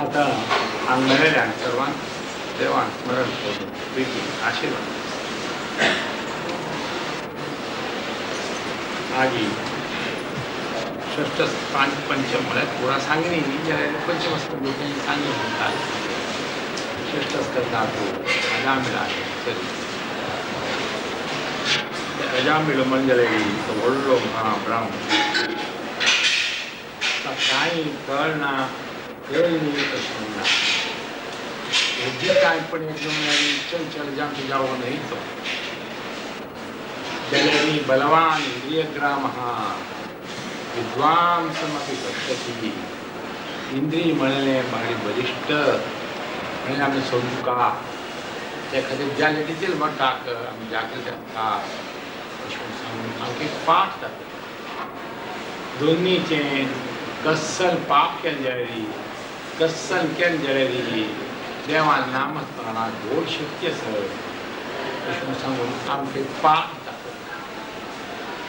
आता अंगणाऱ्या सर्वांक देवान स्मरण करून प्रीती आशीर्वाद आगी षष्ठ पंचम म्हळ्यार पुरा सांगणी जाल्यार पंचमस्कंद लोकांनी सांगणी म्हणटात षष्ठ स्कंदाचो अजामिळा अजामिळो म्हणजे तो व्हडलो महाब्राह्मण कांय कळना कळनी कशें म्हणना हेजी कांयपण चल चल जामचो जावो न्हय तो जाल्यार बलवान इंद्रियग्रामः विद्वांसमपि पश्यति इंद्रिय म्हणलें भारी बलिश्ट म्हणलें आमी सोडुका ते खातीर ज्या डिटेल म्हणटाक आमी जागृत आसता अशें सांगून आमकां एक पाठ जाता दोनीचें कस्सल पाप केलें जाल्यार कस्सल केलें जाल्यार देवान नामस्मरणाक व्हड शक्ती आसा अशें सांगून आमकां एक पाठ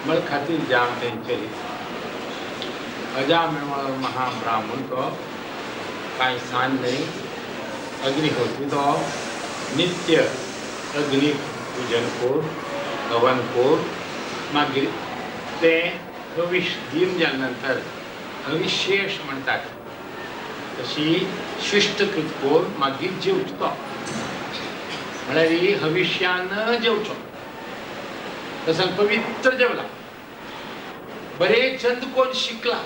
मळ खातीर जे आम तेंचेर अजामिळ महाब्राह्मण तो कांय सांज न्हय अग्निहोत्री तो नित्य अग्नी पुजन कोर हवन कोर मागीर ते हवीश दीन जाले नंतर हविशेश म्हणटात तशी शिष्टकृत कोर मागीर जेवचो तो म्हळ्यार हविश्यान जेवचो तसं पवित्र जेवला बरे चंद कोण शिकला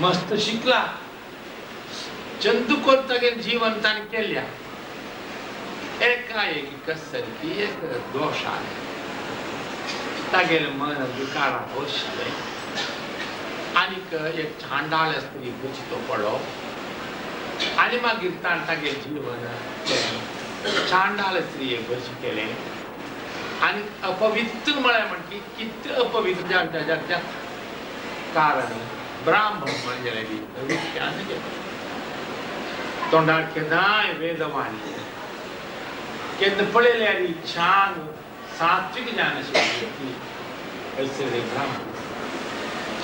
मस्त शिकला चंद कोण तागेर जीवन ताणें केल्या एका कसर की एक दोष आले तागेर मन विकारा बसले आनीक एक चांडाळ स्त्री बचितो पडलो आनी मागीर तागेर जीवन चांडाळ स्त्रीये बशी केलें आणि अपवित्र म्हळ्यार म्हणटी कितले अपवित्र जाता कारण ब्राह्मण म्हणजे भविष्यान तोंडार केदाय वेदवाणी केन्ना पळयल्यार छान सात्विक ज्ञान अशी ब्राह्मण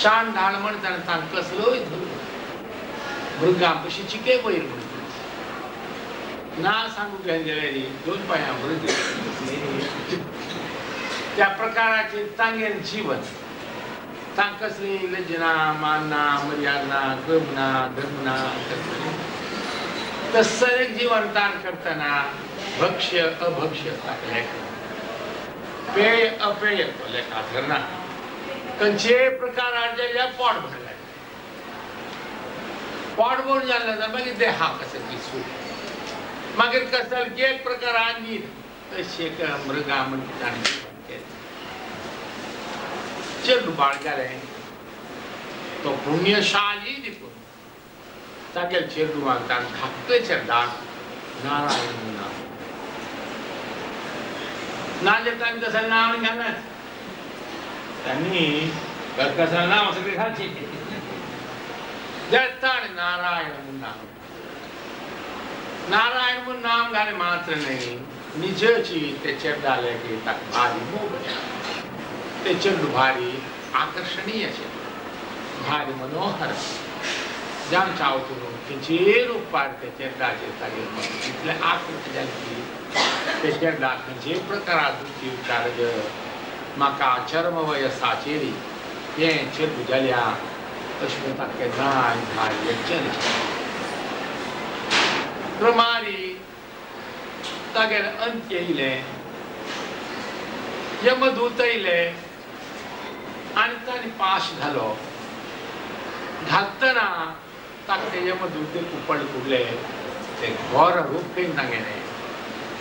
छान ढाळ म्हणटा तांकां कसलोय भुरगां कशी चिके वयर म्हणटा ना सांगूंक गेलें जाल्यार दोन पांयां भुरगीं त्या प्रकाराचे तांगेर जीवन तांकां कसली लज्जना मानना मर्यादा क्रम ना धर्म ना तसं एक जीवन ताण करतना भक्ष्य अभक्ष्य ताका लेखा पेय अपेय तो लेखा धरना खंयचे प्रकार जाल्या पोट भरलें पोट भरून जालें जाल्यार मागीर देहाक कशें सूख मागीर कसल की एक प्रकार आनी तशी एक मृगा म्हणटा ताणें चेडू बाळ जालें तो पुण्यशाली देखून तागेले चेडूवाक ताणें धाकटेचेर दाग नारायण म्हूण नांव नाजाल्यार ताणें तसलें नांव घालनात तांणी कसलें नांव सगळें घालचें जाल्यार ताणें नारायण म्हूण नांव नारायण म्हूण नांव घालें मात्र न्हय निजची ते चेडाले की ताका भारी मोग ते चेडू भारी आकर्षणीय भारी मनोहर जाम चावतून खंयचेर उपकार ते चेडाचेर तागेर इतले आकृत जालें की ते चेडाक खंयचे प्रकाराची विचार म्हाका चर्म वयसाचेर हें चेडू जाल्या अशें ताका केन्नाय भार येवचें न्हय प्रमारी तागेर अंत येयलें यमदूत येयले आनी ताणें पाश घालो घालतना ताका ते यमदूत कुपड कुडले ते घोर रूप करून तांगेलें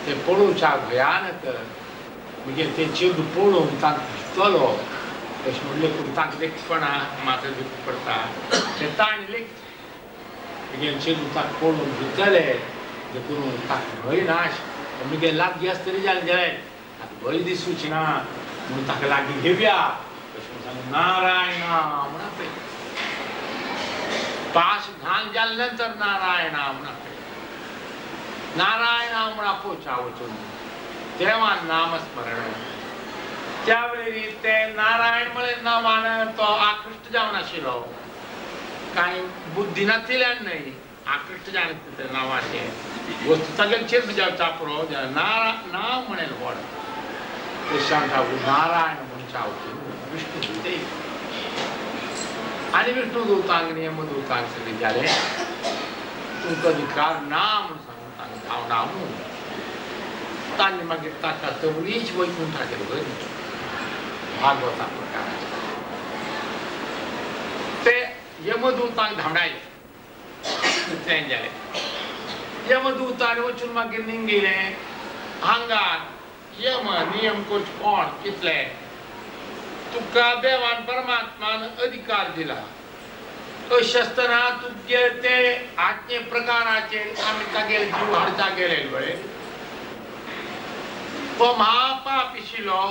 ते पळोवच्या भयानक म्हणजे ते चेडू पळोवन ताका भितलो अशें म्हणलें पूण ताका लेखपणा मात्र दूख पडटा ते ताणें लेख म्हणजे चेडू ताका पळोवन भितले देखून ताका भंय नाश म्हणजे लागीं आसतली जालें जाल्यार ताका भंय दिसूच ना म्हणून ताका लागीं घेवया अशें सांगून नारायणा म्हण आपयलें पाश घाल जाले नंतर नारायणा म्हण आपयलें नारायणा म्हण आपोवच्या वचून देवान नामस्मरण त्या वेळी ते नारायण म्हळें नांवान तो आकृश्ट जावन आशिल्लो कांय बुद्धी नाशिल्ल्यान न्हय आकृष्ट जाने ते नावाचे वस्तू सगळ्यात चेत जाव चापरो नाव म्हणेल वड ते शांता नारायण म्हणचावते विष्णू दूते आणि विष्णू दूतांग नियम दूतांग सगळे झाले तुमचा अधिकार नाम सांगून नाव नाम तांनी मागे ताका तवलीच वैकुंठा गेलो भागवता प्रकार ते यमदूतांग धावडायले ट्रेन झाले यमदूतांनी वचून मागे निघले हांगार यम नियम कोच कोण कितले तुका देवान परमात्मान अधिकार दिला अशें आसतना तुगे ते आज्ञे प्रकाराचे आमी तागेले जीव हाडता गेले बळे तो महापाप आशिल्लो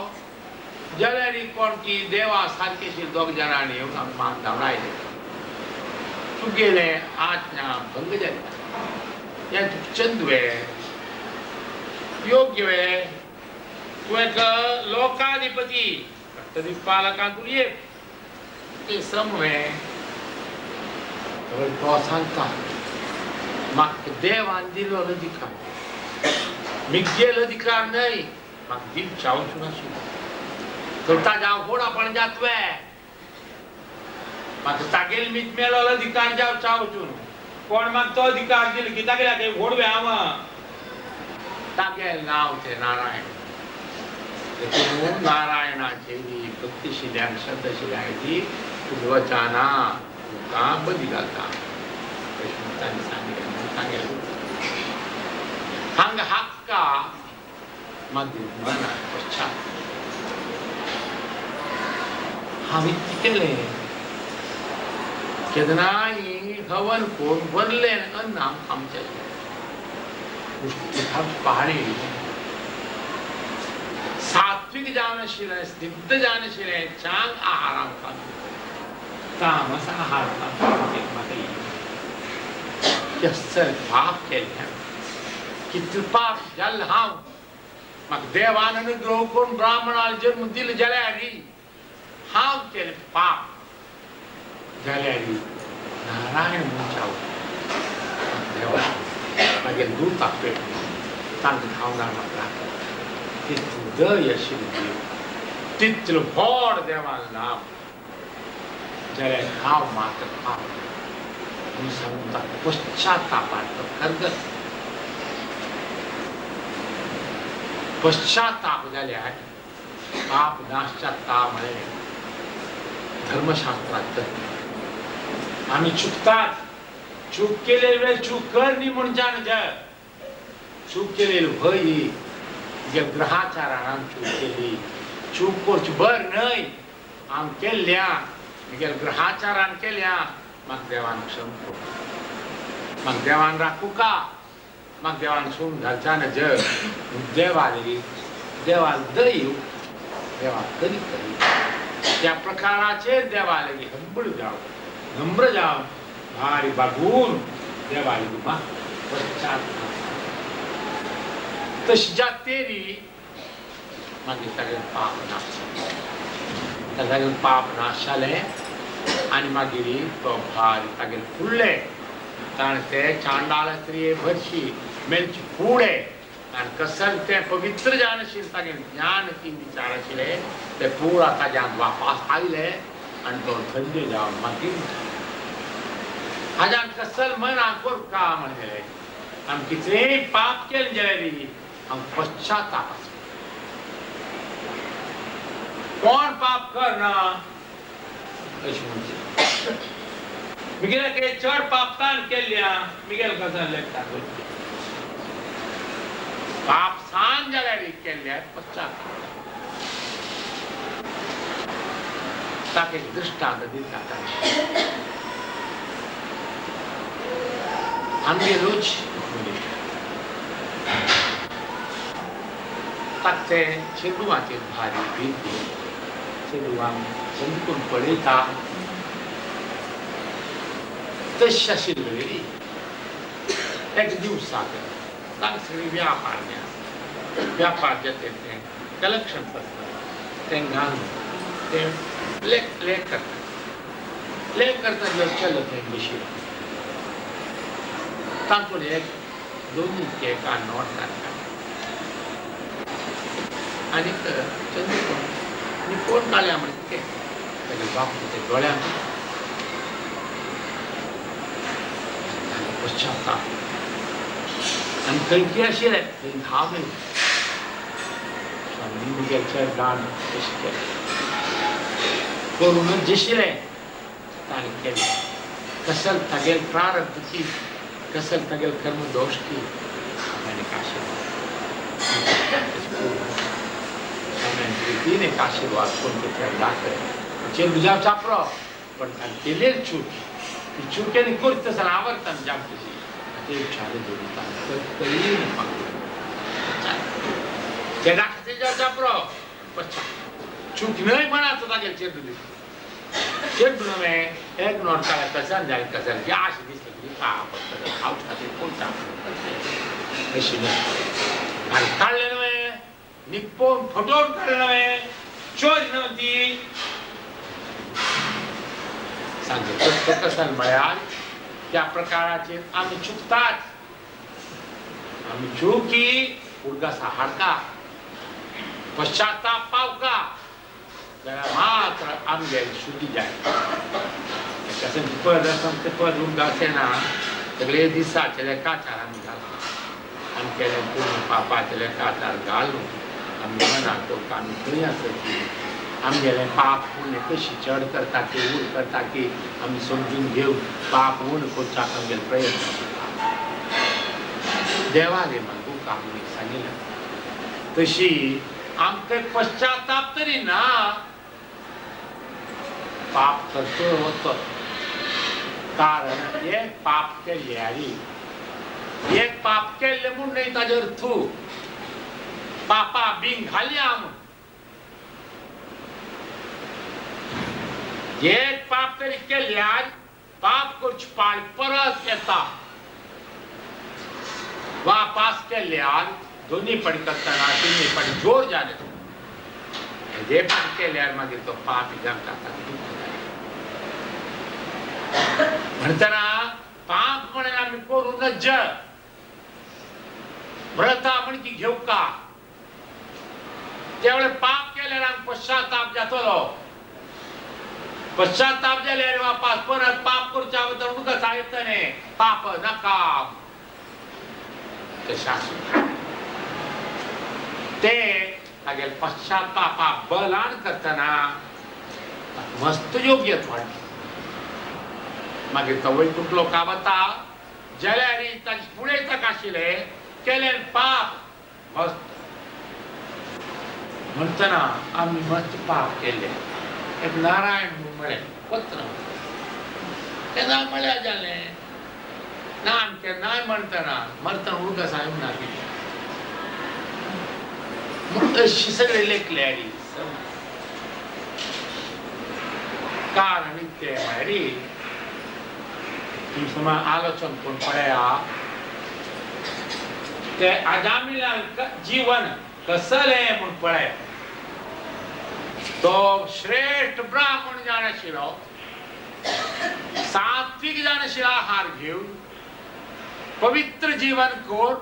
जाल्यार कोण की देवा सारके आशिल्ले दोग जाणांनी येवन आमकां धांवडायले तुगेले आज्ञा भंग जाली हें तुका चंदवे योग्य वे तू एक लोकाधिपती तरी पालकांतून एक ते समवे तो सांगता म्हाका देवान दिलो अधिकार मिगेल अधिकार नाही म्हाका दिवचा वचून आशिल्लो तर ताज्या व्हडापण जातवे म्हाका तागेल मीत मेलो अधिकार जावचा वचून कोण म्हाका तो अधिकार दिलो की तागेल्या व्हडवे हांव तागेल नाव ते नारायण देखून नारायणाचे भक्तीशिल्यांक श्रद्धाशिल्यांची वचाना तुका बदी घालता तांणी सांगलें हांगा हक्का मागीर मना पश्चात हांवें केलें केदनाय हवन कोण भरलें अन्न आमचें पहाडी सात्विक जावन आशिल्लें स्निग्ध जावन आशिल्लें चांग आहार आमकां तामस आहार पाप केलें कितले पाप जाल्लें हांव म्हाका देवान अनुग्रह करून ब्राह्मणाक जन्म दिलो जाल्यार हांव केलें पाप जाल्यार नारायण मनशाव देवा मागीर दूताक पेटलो तांकां धांवडार म्हाका तितलो दय आशिल्लो तितलो व्हड देवान नाम जाल्यार हांव मात्र पाप म्हूण सांगून ताका पश्चातापाचो करगत पश्चाताप जाल्यार पाप नाश जाता म्हळें धर्मशास्त्रांत आमी चुकतात चूक केलेली वेळ चूक कर न्ही म्हूण जाण चूक केलेली भय ग्रहाचारान चूक केली चूक करची बर न्हय हांव केल्ल्या म्हज्या ग्रहाचारान केल्या म्हाका देवान क्षम म्हाका देवान राखूका म्हाका देवान सोडून घालचा ना जग देवाल दय देवा कधी करी त्या प्रकाराचेर देवा लेगी हंबळ जाव नम्र जाव भारी बागून देवा लेगी म्हाका पश्चाताप तशी जातेरी मागीर तागेलें पाप नाश तागेलें पाप नाश जालें आनी मागीर तो भार तागेलें फुडलें ताणें तें चांडाळ स्त्रिये भरशी मेलची फुडे आनी कसल तें पवित्र जावन आशिल्लें तागेलें ज्ञान तीन विचार आशिल्ले ते पुळा ताज्यान वापस आयले आनी तो धन्य जावन मागीर हाज्यान कसल मना करता म्हणलें आमी कितलेंय पाप केलें जाल्यार हम पश्चाताप कौन पाप करना मिगेल के चढ़ पापतान के लिया मिगेल कसन लेता पाप सान जलारी के लिया पश्चाताप ताकि दृष्टांत दिता अंगे रुच ताकते चेडवाचेर भारी भीती चेडवांक समजून पळयता तशी आशिल्ली एक दिवसाक तांकां सगळी व्यापार जे तें कलेक्शन करता तें घालून तें लेख करता चलत थंय बशिल्लो तांतून एक दोन्ही एका नोट जाता आणि चंद्रकोण आणि कोण काळ्या म्हणते त्याचे बापूचे डोळ्यांत पश्चाताप आणि खंयची अशी रे धाव नाही स्वामी मुगेलचे दान कशी केले करून जशिले ताणे केले कसल तगेल प्रारब्ध की कसल तगेल कर्म दोष की मैंने काशी प्रीतीने आशीर्वाद कोण ते दाखले जे बुझा चापरो पण केले चूक ती चुकेने करत सर आवर्तन जागतशी ते छाले जोडता तरी ते दाखते जा चापरो पछा चूक नाही म्हणाच लागेल चेडू में एक नोट का कसन जाल कसन या अशी दिसली का फक्त आउट खाते कोणता अशी नाही आणि काढले नव्हे निप्पोन फटोन काढले नव्हे चोरी नव्हती सांगे कसन मिळाल त्या प्रकाराचे आम्ही चुकतात आम्ही चुकी उडगासा हाडका पश्चाताप पावका मात्र आमगे शुद्धी जाय कसं पद असं पद उडगासे ना सगळे दिसाचे लेखाचार आम्ही घालतो आम्ही केले पूर्ण पापाचे लेखाचार घालून आम्ही म्हणातो का आम्ही खरी असं की आमगेले पाप पुण्य कशी चढ करता की उड करता की आम्ही समजून घेऊ पाप उड कोणता आमगेले प्रयत्न देवाले मागू का आम्ही सांगितलं तशी आमचे पश्चाताप तरी ना पाप करतो होतो कारण एक पाप केले आणि एक पाप केले म्हणून नाही ताजेर तू पापा बिन घाली आम एक पाप तरी केल्यार पाप करची पाळ परत येता वापास केल्यार दोन्ही पण करताना तिन्ही पण जोर जाले जे पण केल्यार मागीर तो पाप जमता म्हणताना पाप म्हणून आम्ही करू नज व्रता म्हण की घेऊ का त्यावेळे पाप केल्यार आमकां पश्चाताप जातलो पश्चाताप जाल्यार वापस परत पाप करच्या बद्दल उदक सांगतले पाप नका ते शास्त्र ते हागे पश्चातापा बलान करताना मस्त योग्य वाटत मागीर तो वैकुंठ लोका वता जाल्यार ताचे फुडें ताका आशिल्ले केले पाप मस्त म्हणतना आमी मस्त पाप केले एक नारायण म्हळें पत्र तेन्ना म्हळ्यार जालें ना आमचे नाय म्हणतना मरतना उडका साहेब ना अशी सगळे लेखल्यारी कारण ते म्हळ्यारी आलोचन कोण पळया ते आजामिला जीवन कसले म्हूण पळय तो श्रेष्ठ ब्राह्मण जाण आशिल्लो सात्विक जाण आशिल्लो आहार घेवन पवित्र जीवन कोर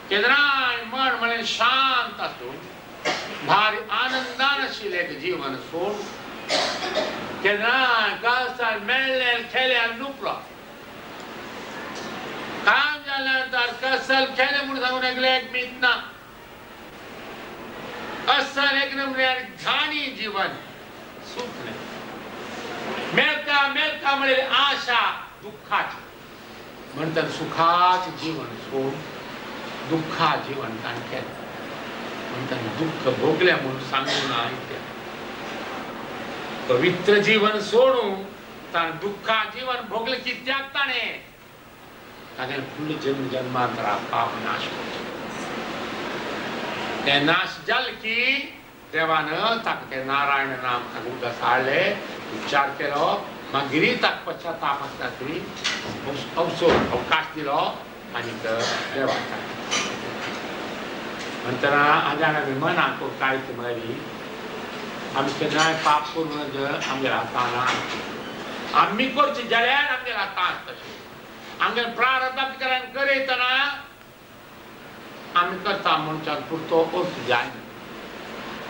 केदराय मन म्हळें शांत आसून भारी आनंदान आशिल्लें जीवन सोड केदराय कासार मेळ्ळे खेळ्यान लुपलो काम जाल्यानंतर कसल खेळ्ळे म्हणून सांगून एकले एक मीत ना असल एक नंबर घाणी जीवन सुख नाही मेळटा मेळटा म्हळ्यार आशा दुःखाची म्हणतात सुखाचे जीवन सोड दुःखा जीवन ताणें केलें म्हणतात दुःख भोगलें म्हणून सांगून आयकलें पवित्र जीवन सोडून ताणें दुःखा जीवन भोगलें कित्याक ताणें ताणें फुडले जन्म जन्मांतरा पाप नाश करचो ते नाश जाले की देवानं ताका ते नारायण नाम ताका उदक हाडलें उपचार केलो मागीर ताका पश्चाताप आसता तरी अवसर अवकाश दिलो आनी देवाक म्हणटना हाज्यान आमी मनाक कायत मेळ्ळी आमी केन्नाय पाप करून आमगेर हातां ना आमी करचें जाल्यार आमगेर हातां तशें हांगे प्रारब्धात करान करयतना आमी करता मनशाक पुरतो अर्थ जायना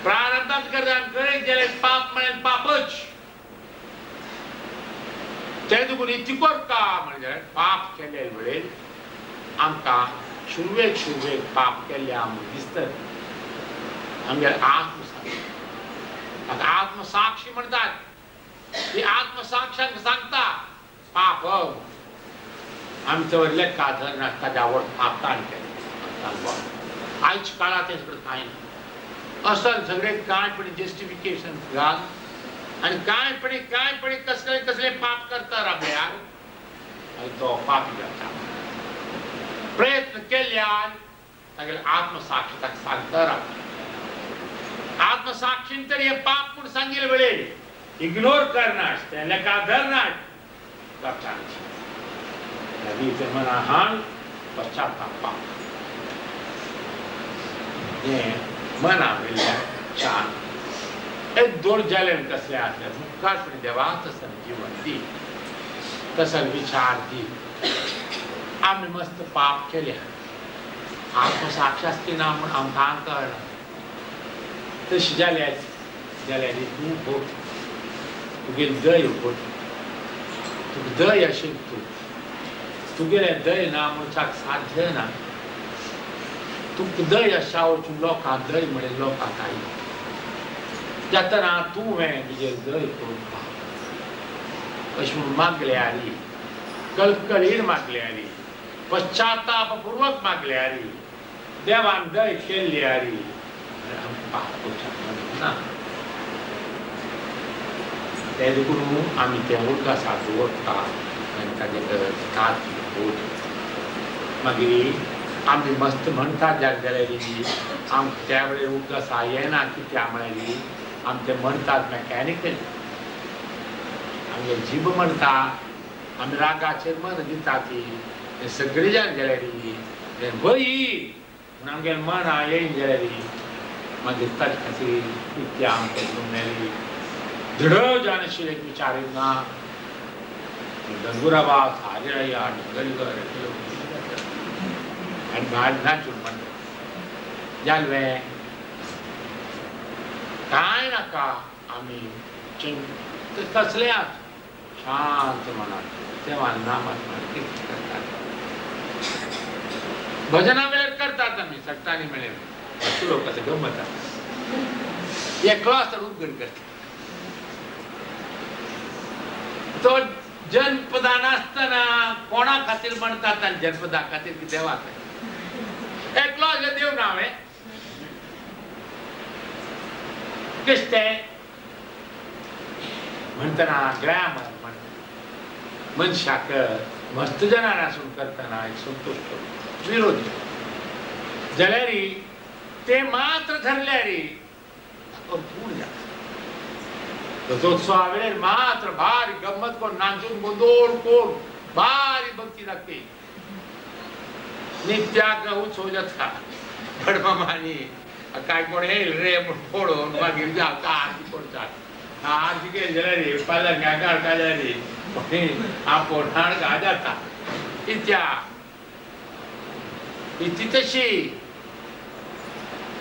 प्रारब्धात करान करयत जाल्यार पाप म्हळ्यार पापच ते देखून इतकोर का म्हणजे पाप केले वेळेर आमकां शुर्वेक पाप केल्ले आमकां दिसतात आमगे आत्मसाक्षी आता आत्मसाक्षी म्हणटात ती आत्मसाक्षाक सांगता पाप आमच्या लेखा धरना ताच्या आवड पापतान केलें आयच्या काळात हे सगळं कांय ना असल सगळे कांयपणी जस्टिफिकेशन घाल आणि कांयपणी कसले पाप करता राबल्यार आनी तो पापी जाता प्रयत्न केल्यान तागेले आत्मसाक्षी ताका सांगता राबता आत्मसाक्षीन तर हे पाप म्हणून सांगिल्ले वेळेर इग्नोर करनात ते लेखा धरनात करचांची ते मना हाण पश्चाताप पाप हे मना वयल्यान शांत एक दोर जालेन कसले आसले मुखारपणी देवा तसं जीवन दी तसं विचार दी आमी मस्त पाप केले आत्मसाक्षी ना म्हूण आमकां कळना तशी जाल्यार तूं भोग तुगेली दय भोग तुका दय आशिल्ली तुगेले दय ना मनशाक साध्य ना तुका दय आसा वचून लोकांक दय म्हळ्यार लोकांक आई जातना तुवें तुजेर दय करून पहा अशें म्हूण मागल्यारी कळकळीन मागल्यारी पश्चातापपूर्वक मागल्यारी देवान दय केल्ल्यारी आमकां पाप करचें ना ते देखून आमी तें उगडासाक दवरता आनी ताजेर कात मागीर आमी मस्त म्हणटात जाल्यार आमकां त्या वेळेर उगडासा येना कित्याक म्हळ्यार आमी तें म्हणटात मॅकॅनिकल आमगे जीब म्हणटा आमी रागाचेर मन दिता ती सगळी जाण जाल्यार भई म्हूण आमगे मना येयन जाल्यार मागीर ताचे खातीर कित्या आमकां मेळ्ळी दृढ जाणशिल्ले विचार ना गंगुराबाद हाजरया गलगर आनी भायर नाचून म्हणटा जालें कांय नाका आमी कसल्याच शांत मनान तेव्हा नामात कितें करतात भजनां वेळेर करतात आमी सट्टांनी मेळ्ळे अशें लोक अशें गमतात एकलो आसतना उदगड करता तो जन्मपदा नासतना कोणा खातीर म्हणटात आनी जन्मपदा खातीर कितें देवाक एकलो आसलो देव ना हांवें कशें तें म्हणटना ग्रॅमर म्हणटा मनशाक मस्त जनान आसून करतना एक संतोष करता विरोधी जाल्यार ते मात्र धरल्यारी पूर्ण जाता रथोत्सवा वेळेर मात्र भारी गंमत कोण नाचून गोंदोळ कोण भारी भक्ती लागते नित्याक उत्सव जाता बडमामानी काय कोण येईल रे म्हूण पळोवन मागीर जाता आरती करतात आरती केली जाल्यार पालंग्या काडटा जाल्यार आपूण हाडगा जाता इत्याक इति तशी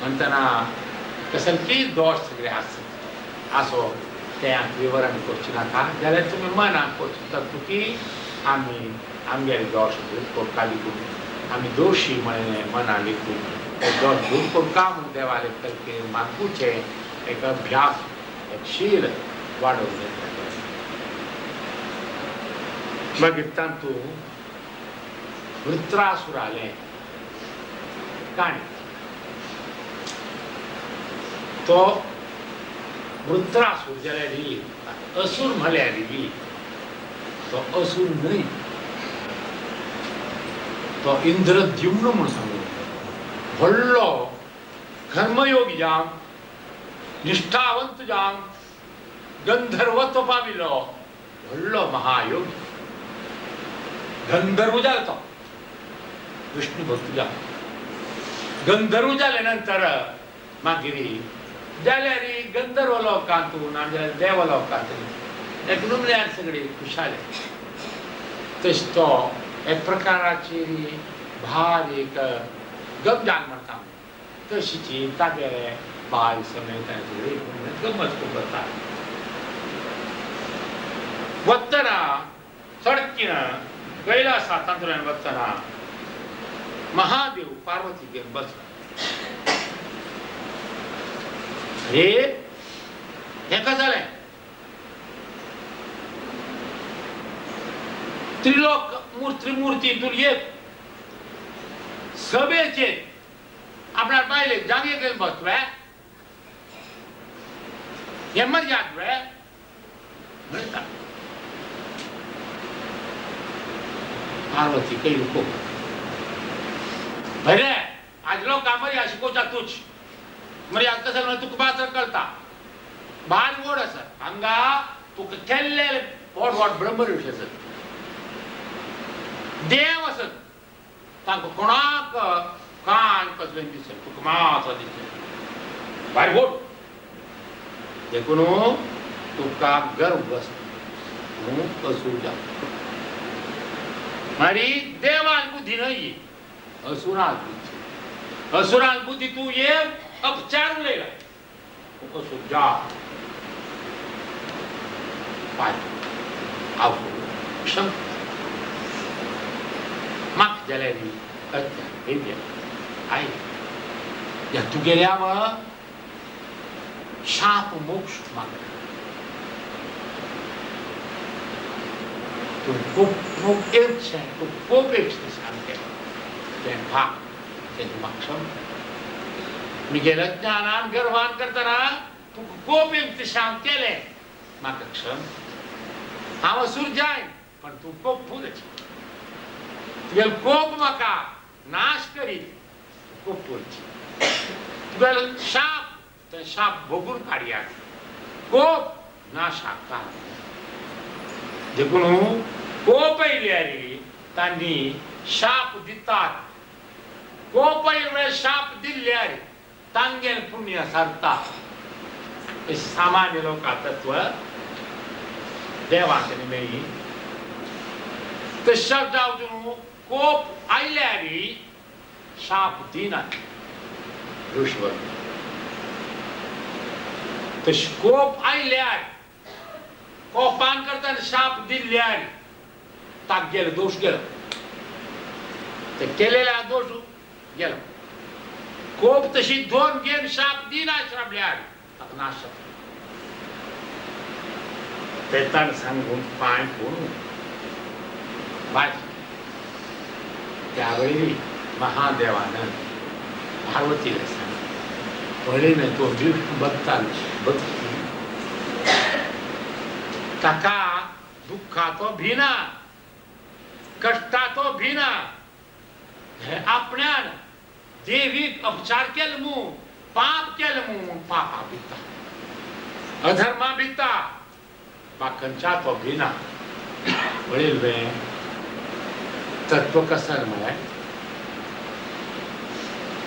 म्हणटना कसलीच दोश सगळे आसो तें विवरण करचें नाका जाल्यार तुमी मनाक करता की आमी आमगेले दोश दूर करता देखून आमी दोशी म्हळें मना लेखून ते दोश दूर करता म्हूण देवाले करके मागूचे एक अभ्यास एक शील वाडोवन घेतले मागीर तातूंत वृत्रासुरालें काणी तो वृत्रासूर जाल्यार असुर म्हळ्यार तो असुर न्हय तो इंद्रद्युम्न म्हूण सांगू व्हडलो कर्मयोगी जावन निश्ठावंत जावन गंधर्वत्व पाविल्लो व्हडलो महायोगी गंधर्व जालो तो विष्णू भक्त जालो गंधर्व जाले नंतर मागीर जाल्यार गंधर्व लोकांतून नाजाल्यार देव लोकांतून एक नुमल्यार सगळी खुशाले तशें तो एक प्रकाराची भार एक गमजान म्हणता तशीची तागे बाय समेत गमत करता वत्तना सडकीन कैलासांतल्यान वत्तना महादेव पार्वतीगेर बसला हे का जालें त्रिलोक त्रिमूर्तीतून एक सभेचे आपल्या बायले जागे गेल बसवे हे मर्याद वे म्हणता पार्वती काही लोक बरे आज लोक मर्याद शिकोवचा तूच मर्याद कसं म्हणून तुका मात्र कळता भारी गोड असत हांगा तुका केल्ले व्हड व्हड ब्रह्मऋषी असत देव असत तांकां कोणाक कांय कसलें दिसत तुका मात्र दिसत भारी गोड देखून तुका गर्व बसता न्हू असुजा मारी देवान बुद्धी नाही असुरान बुद्धी असुरान बुद्धी तू ये अपचार उलयला तुका सुजा पाय आव क्षम माग जाल्यारी अत्या वेद्य आई या तुगेल्या मग शाप मोक्ष माग तू खूप एक सांगते ते भाग ते माक्षम मी गेलं ज्ञानान गर्वान करताना तू खूप एक सांग केले म्हाका क्षम हांव असुर जाय पण तू खूप पुरच तुवें कोप म्हाका नाश करीत खूप पुरची तुवें शाप ते शाप भोगून काडयात कोप नाशाक कारण देखून कोप येयल्यारी तांणी शाप दितात कोप येयल्यार शाप दिल्ल्यार तांगेल पुण्य सरता हे सामान्य लोकां तत्व देवाक मेळ्ळी तशें जावं कोप आयल्यारी शाप दिनात ऋषवर तशें कोप आयल्यार कोपान करताना शाप दिल्ल्यार ताक गेलो दोष गेलो ते केलेल्या दोष गेलो कोप तशी दोन घेवन शाप दिना श्राबल्यार ताका नाश जाता तेतान सांगून पांय पडून बाय त्यावेळी महादेवानं पार्वतीला सांग पळयले तो विष्णू भक्तांची ताका दुःखाचो भिना कष्टाचो भिना हे आपल्यान देवीक अपचार केलो म्हूण पाप केलो म्हूण पापा भिता अधर्मा भिता बाकंचाचो भिना पळयले तत्व कसर म्हळ्यार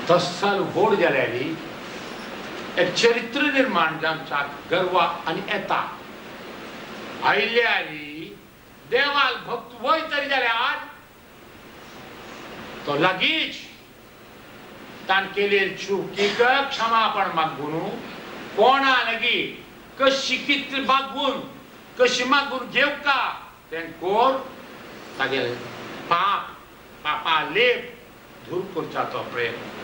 तस्सल गोड जाल्यारी एक चरित्र निर्माण जावच्या गर्व आनी येता आयल्यारी देवाल भक्त वय तरी जाल्यार तो लगीच तान केलेली चुकीक क्षमापण मागून कोणा लागीं कशी कितली मागून कशी मागून घेवका तें कोर तागेले पापा लेप दूर करच्याचो प्रयत्न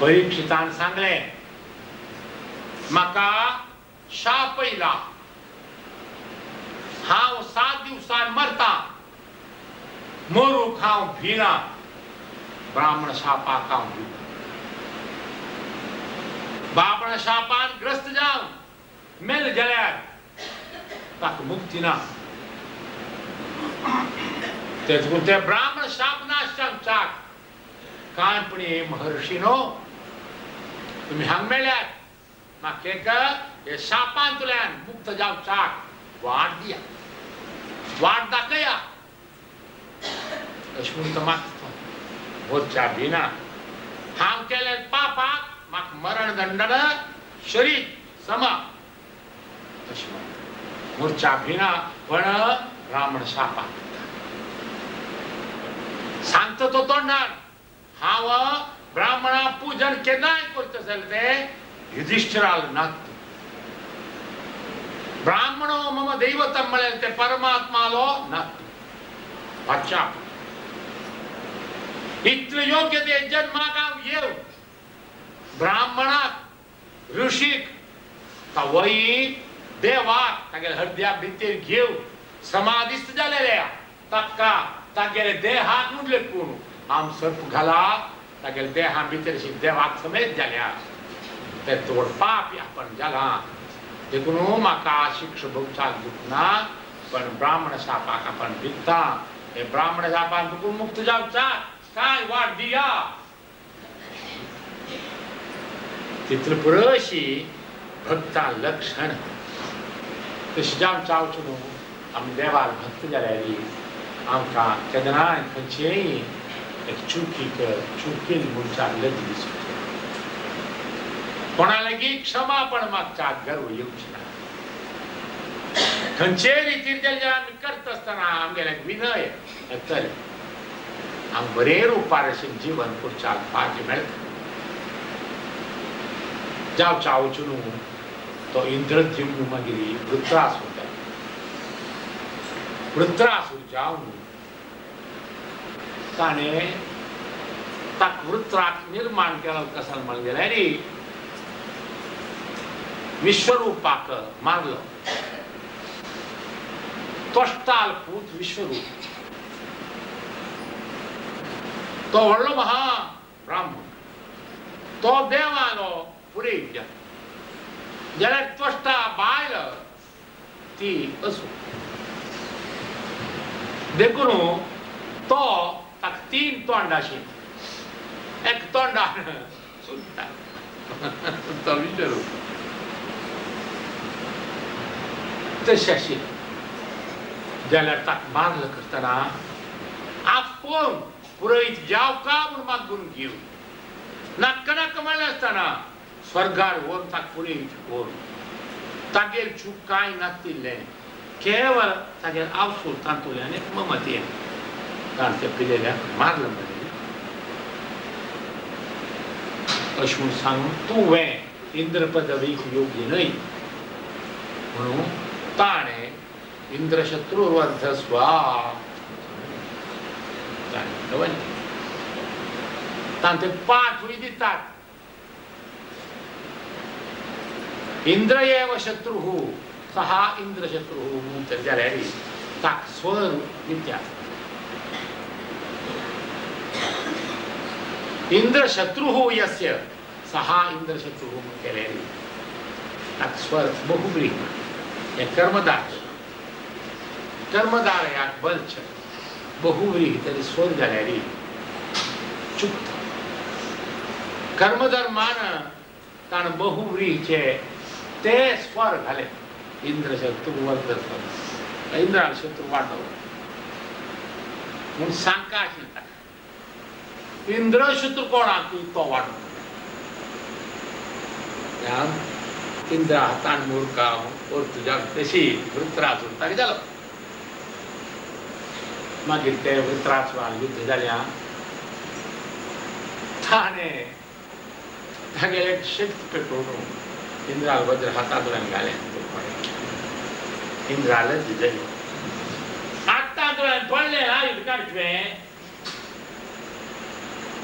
परीक्षितान सांगले म्हाका शाप येयला हांव 7 दिवसान मरता मरूक हांव भिना ब्राह्मण शापाक हांव भिना ब्राह्मण शापान ग्रस्त जावन मेल जाल्यार ताका मुक्ती ना तेचून ते ब्राह्मण शाप नाश जावच्याक काणपणी महर्षीनो तुम्ही हांग मेळ्यात म्हाका हे शापांतल्यान मुक्त जावच्याक वाट दिया वाट दाखया अशें म्हणून तो मागता वचच्या भिना हांव केले पापाक म्हाका मरण दंडन शरीर समा तशें म्हणटा वचच्या भिना पण ब्राह्मण शापा सांगतो तो तोंडार हांव ब्राह्मणा पूजन केन्नाय करता जाल्यार ते युधिष्ठिराला नाकता ब्राह्मणो मम दैवतम म्हळें ते परमात्मालो नाकता बादशाह इतले योग्य ते जन्माक हांव येव ब्राह्मणाक ऋषीक वही देवाक तागेले हृदया भितर घेव समाधिस्थ जालेल्या ताका तागेले देहाक मुडले पूण आम सर्प घाला तागेले देहा भितर देवाक समेत जाल्या ते तोड पाप आपण जाला देखून म्हाका शिक्षा भोगचाक दुखना पण ब्राह्मण शापाक आपण भित्ता हे ब्राह्मण शापान दुखून मुक्त जावचा काय वाट दिया तितले पुरशी भक्ता लक्षण तशी जावन चावचो न्हू आमी देवाक भक्त जाल्यारी आमकां केन्नाय खंयचेय एक चुकीन मनशाक लज दिसता कोणा लागीं क्षमापण मागच्याक गर्व येवची ना खंयचेय रितीन जाल्यार आमी करता आसतना आमगेले विनय तर आमकां बरे रुपार अशें जीवन करच्याक पावचें मेळटा जावं चावचो न्हू तो इंद्रद्युम्न मागीर वृत्रासूर जालो वृत्रासूर जावन ताणें ताका वृत्राक निर्माण केलो कसो म्हणलें जाल्यार विश्वरूपाक मारलो तोष्टाल पूत विश्वरूप तो व्हडलो महा ब्राह्मण तो देवालो पुरयता जाल्यार त्वष्टा बायल ती असो देखून तो ताका 3 तोंड आशिल्ली एक तोंडार सुद्दां तो विश्वरूप तशें आशिल्लें जाल्यार ताका मारलो करतना आपूण पुरयत जावका म्हूण मागून घेव नाका नाका म्हणलें आसतना स्वर्गार व्हरून ताका पुरयत व्हरून तागेर चूक कांय नासतिल्लें केवळ तागेर आवसूर तांतुलें आनी ममतेन ताणें त्या पिलेल्याक मारलो म्हणलें अशें म्हूण सांगून तुवें इंद्र पदवीक योग्य न्हय म्हणून ताणें इंद्रशत्रुवर्धस्व ताणें दवरलें ताणें ते पाठूय दितात इंद्र एव शत्रुः सः इंद्रशत्रुः म्हणून जाल्यार ताका स्वर विद्या इंद्रशत्रुः यस्य सः इंद्रशत्रुः म्हणून केल्यार ताका स्वर बहुब्रीहि हे कर्मदार याक बलच बहुव्रीहि तरी स्वर जाल्यार चुकता कर्मधर्मान ताणें बहुव्रीहिचे ते स्वर घाले इंद्रशत्रू वर्धस्व इंद्राल शत्रू वाडलो म्हूण सांगता आशिल्लें ताका इंद्रशत्रू कोणाक तो वाडलो इंद्र हातान मुर्का अर्थ जाग तशी वृत्रासूर ताका जालो मागीर ते वृत्रासुरान युद्ध जाल्या ताणें तागेले शक्त पेटोवन इंद्राल वज्र हातांतल्यान घालें इंद्रालच जाली हातांतल्यान पडलें ना युद्ध काडचें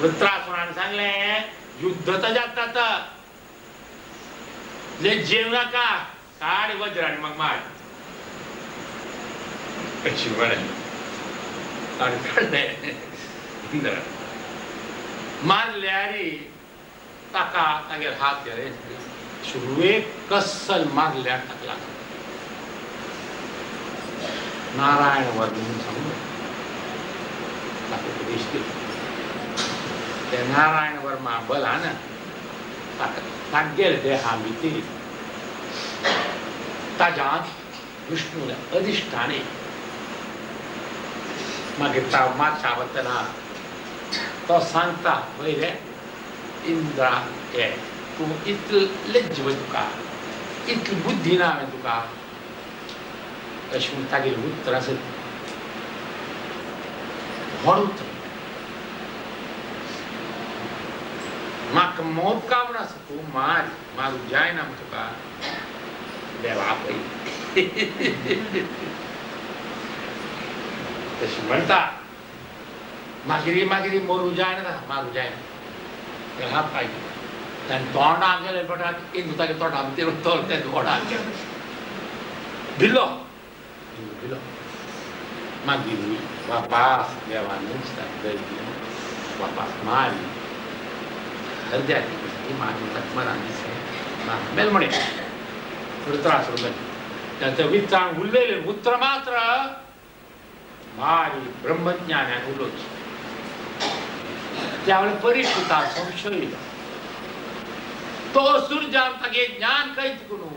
वृत्रासुरान सांगलें युद्ध तर जाता ले जेव नाका काड वज्र आनी म्हाका मार अशी म्हळें ताणें काडलें इंद्र मारल्यार ताका तागेर हात गेले सुरवेक कसल मारल्यार ताका लागलो नारायण वर म्हणून सांगलो ताका उपदेश दिलो ते नारायण वर्मा बलान तागेर देहा भितर ताज्यात विष्णूला अधिष्ठाने मागीर ता मातशा वतना तो सांगता पयले इंद्रा हे तूं इतलें लज्ज तुका इतली बुद्धी ना हांवें तुका अशी म्हणून तागेले उत्तर असं व्हड उत्तर म्हाका मोत काम नासता तूं मारू जायना तुका देवा आपय तशी म्हणटा मागिरी मरू जायना मारू जायना हात पाहिजे ताणें तोंडाक गेले बटा इंदू तागे तोंडाक ते तोंडाक गेले भिलो मागीर वापास देवान वापास मारी हृदयाची मागीर मनान दिसलें मेल म्हणे थोडे त्रास उरले त्याचं विचार उरलेले उतर मात्र भारी ब्रह्मज्ञानान उलोच त्यावेळी परीक्षिता संशय तो सूर्यान तागे ज्ञान कैत करू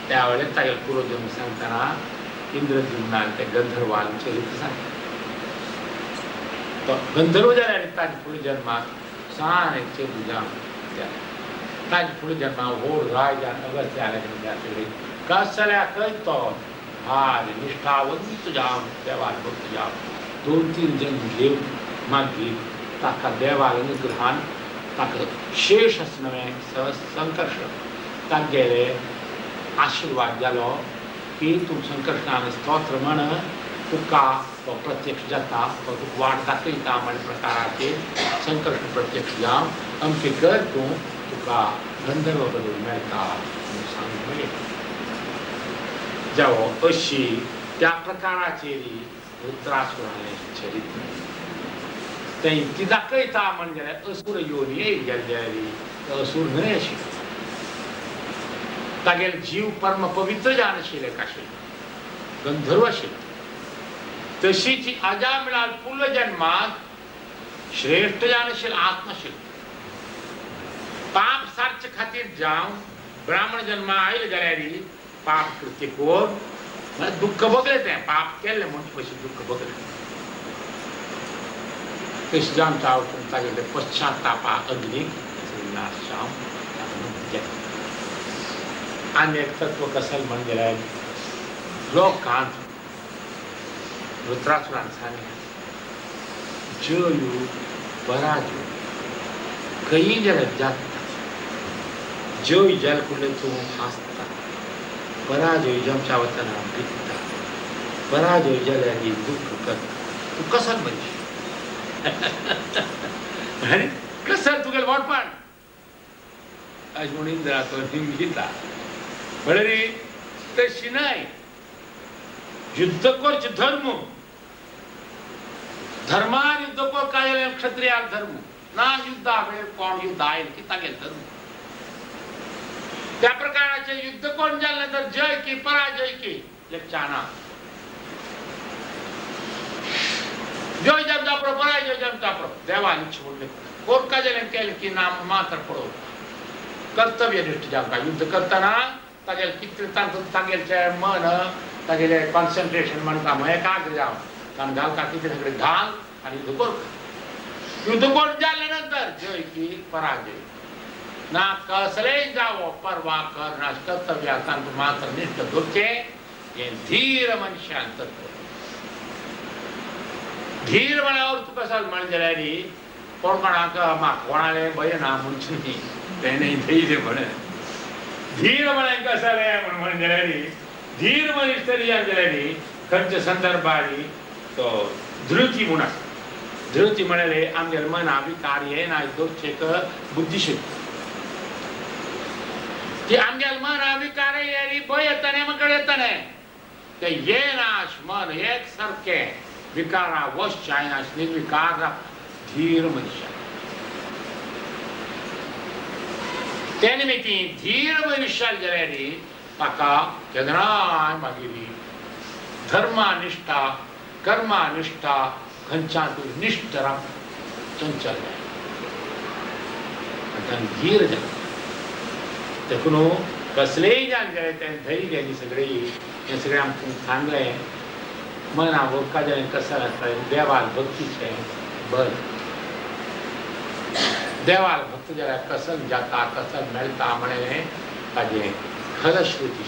त्यावेळेस तागे पुरोजन सांगताना इंद्रद्युम्नान ते गंधर्वान चरित्र सांगता तो गंधर्व जाल्यार ताजे फुडें जन्माक सान एक चेडूं ताजे फुडें जन्माक व्हड राय जावन अगत्य जालें कसल्या खंय तो भारी निश्ठावंत जावन देवाक भक्त जावन 2-3 जन्म घेवन मागीर ताका देवाक अनुग्रहान ताका शेष आसनवें संकर्श तागेले आशीर्वाद जालो की तूं संकर्शनान स्तोत्र म्हण तुका तो प्रत्यक्ष जाता तो तुका वाट दाखयता म्हण प्रकाराचेर संकर्षण प्रत्यक्ष जावन अमकें कर तूं तुका गंधर्व पदवी मेळटा म्हूण सांगलें जावो अशी त्या प्रकाराचेर रुद्रासुराचें चरित्र तें ती दाखयता म्हणजे असुर योनी गेल्ली असुर न्हय आशिल्लो तागेले जीव परम पवित्र जावन आशिल्ले काशे गंधर्व आशिल्ले तशी जी अजामिळाल पूर्व जन्मात श्रेष्ठ जावन आशिल्लो आत्मा आशिल्लो पाप सारचे खातीर जावन ब्राह्मण जन्मा आयले जाल्यार पाप कृत्य कोर दुःख भोगले तें पाप केल्लें म्हणून कशें दुःख भोगलें तशें जावन जावं तागेले पश्चातापा अग्नीक नाश जावन आनी एक तत्व कसलें म्हण गेल्यार लोकांत रुद्रासुरान सांगलें जयो पराजय खंयी जाल्यार जाता जय जाल कुले तूं हांसता पराजय जमच्या वतना भित्ता पराजय जाल्यार दुःख करता तूं कसल मनीस अरे कसल तुगेलें वाटपाण आज म्हूण इंद्रा तो निमगिता म्हळ्यार तशी न्हय युद्ध करचें धर्म धर्मान युद्ध कोण काय क्षत्रियाक धर्म ना युद्धा वेळ कोण युद्ध आयल की तागेले धर्म त्या प्रकाराचे युद्ध कोण जालें तर जय की पराजय की चाना जय जम जापरो पराजय जम जापरो देवान इच्छा म्हणले कोर्का जालें केलें की नाम मात्र पळोव कर्तव्यनिष्ठ जावंक युद्ध करतना तागेलें कितलें तागेलें मन तागेलें कॉन्सन्ट्रेशन म्हणटा एकाग्र जावन ताणें घालता कितें सगळें घाल आनी युद्ध करता युद्ध कोण जाले नंतर जय की पराजय ना कसलेय जावो परवा करना कर्तव्या तांकां मात्र निश्ठ धरचें हें धीर मनशान तत्व धीर म्हळ्यार अर्थ कसो म्हण जाल्यार कोण कोणाक म्हाका कोणालें भंय ना म्हणचें न्ही तेणें धैर्य म्हण धीर म्हळ्यार कसलें म्हण जाल्यार धीर मनीस तरी जाल्यार खंयच्या संदर्भार तो धृती म्हूण आसा धृती म्हळ्यार आमगेलें मना विकार हें ना दवरचें बुद्धीशक्ती ती आमगेलें मना विकार येयली भंय येतालें म्हाका येतालें ते येनाश मन एक सारकें विकारा वश जायनाश निर्विकार धीर मनशाक ते निमित्ती धीर मनशाक जाल्यार ताका केन्नाय मागीर धर्मानिष्ठा कर्मानिष्ठा खंयच्यातूय निश्ठ रावप चंचल जाय धीर जाय देखून कसलेय जाण जाय तें धैर्य आनी सगळें हें सगळें आमकां सांगलें मना भोगता जाल्यार कसं आसता देवाक भक्तीचें बल देवाक भक्त जाल्यार कसन जाता कसन मेळटा म्हळें ताजें फलश्रुती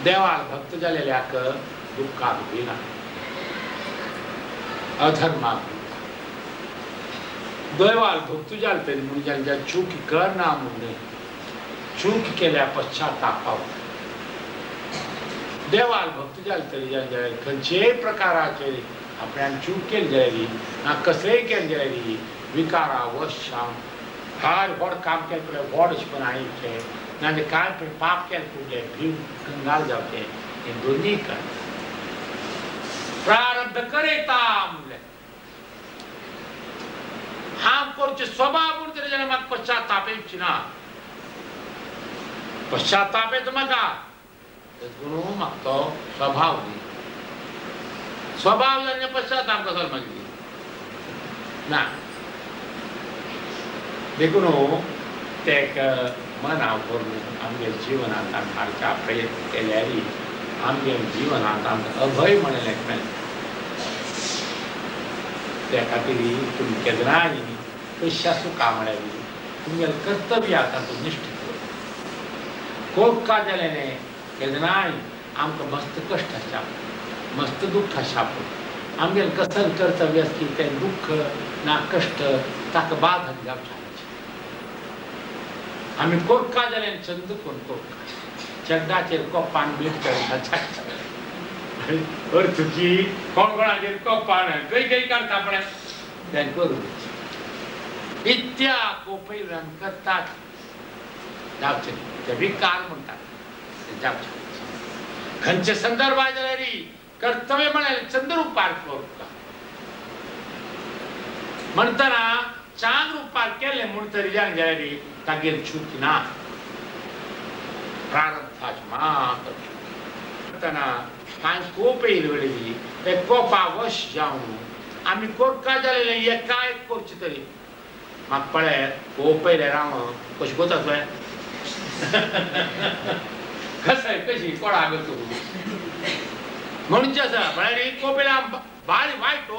देवाल भक्त जालेल्याक दुःखात होईना, अधर्मात देवाल भक्त जालते म्हणून ज्यांच्या चूक करना म्हणून चूक केल्या पश्चातापाव देवाल भक्त जालते ज्यांच्या खंयचे प्रकाराचे आपल्यान चूक केली जाली ना कसलेय केली जाली विकारावशान हार व्हड काम केलें व्हडशेपण आनीकशें ना काय पण पाप केलें पुरलें भीव कंगाल जावचें हें दोनूय कारण प्रारब्ध करयता म्हणलें हांव करचें स्वभाव म्हूण तरी जाल्यार म्हाका पश्चाताप येवची ना पश्चाताप येता म्हाका म्हणून म्हाका तो स्वभाव दी स्वभाव जाल्यार पश्चाताप कसो मागीर ना देखून ते मन हांव करून आमगे जिवनांत आमी हाडच्या प्रयत्न केल्यार आमगे जिवनांत आमकां अभय म्हणलें मेळटा त्या खातीर तुमी केन्नाय कशा सुखा म्हळ्यार तुमगे कर्तव्य आसा तातूंत निश्ट खूब का जालें न्ही केन्नाय आमकां मस्त कश्ट आसा मस्त दुख्ख आसा पूण आमगेलें कसर कर्तव्य आसा की तें दुख्ख ना कश्ट ताका बाधक जावचें आमी कोर्का जाल्यार चंद कोण कोर्का चड्डाचेर कोपान मीठ चडटा अर्थुकी कोण कोणाचेर कोपान खंय खंय काडटा पळय तें करूं इत्या कोपयल्यान करतात जावचें ते विकार म्हणटात ते जावचें खंयचे संदर्भ आय जाल्यार कर्तव्य म्हळ्यार चंद्रुपार कोरता म्हणटना चांद रुपार केलें म्हूण तरी जाल्यार तागेर चूक ना प्रारब्धाची मात्र म्हणटना कांय कोप येयले वेळी ते कोपा वश जावन आमी कोरता जाल्यार एकाय करचें तरी म्हाका पळय कोप येयले राव कशें कोता तुवें कशें कशी कोणाक तूं म्हणचे आसा म्हळ्यार कोप येयले बारी वायट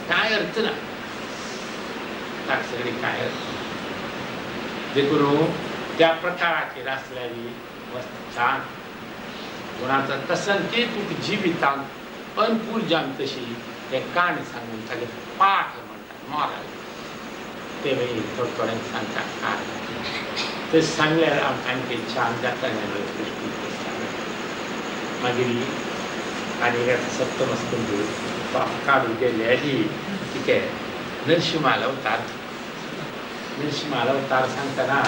काय अर्थ ना ताका सगळी काय अर्थ देखून त्या प्रकाराचेर आसलेली वस्त छान गुणाचा तसन ती तुका जिवितांत अनुकूल जावन तशी हे काणी सांगून तागे पाठ म्हणटात मॉरल ते वेळी थोडे थोड्यांक सांगता काय ते सांगल्यार आमकां आनी छान जाता मागीर आनी सप्तम स्कंद काडून गेले आनी कितें नरशिंहाल अवतार सांगतना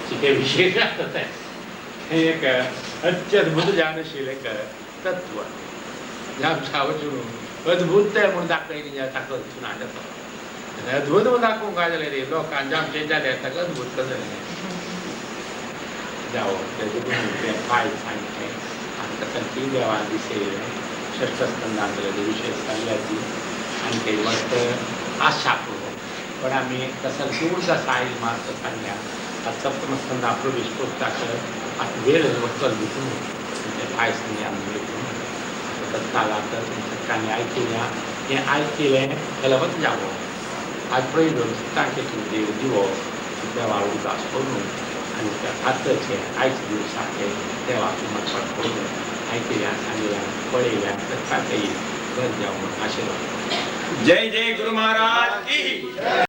कितें विशेश आसता तें एक अत्यद्भुत जावन आशिल्लें एक तत्व आमच्या वचून अद्भुत तें म्हूण दाखयलें ताका अर्थ ना जाता अद्भुत म्हूण दाखोवंक काय जालें लोकांचे आमचें जालें ताका अद्भुत कसो जालें जावं तेजें पांय सांगलें आनी ताका ती देवान दिसयलें षष्ठ स्कंदांतले विशय सांगल्या ती आनी ते मस्त आशा करूं पण आमी कसं दूर आयज मात सांगल्या सप्तम स्कंदा प्रवेश करतात आतां वेळ वचल भितून ते पांय सांगले आमी तत्कालांत काणी आयकिल्या हें आयकिलें जाल्यार वच जावं आज पयलो तांचे देव दिवो देवा उदास करून आनी त्या खात्याचे आयचे दिवसाचे देवाचो मत्सर करून आयकिल्या सांगल्या पळयल्या तत्काळ घर जावं आशिर्वाद जय जय गुरु महाराज की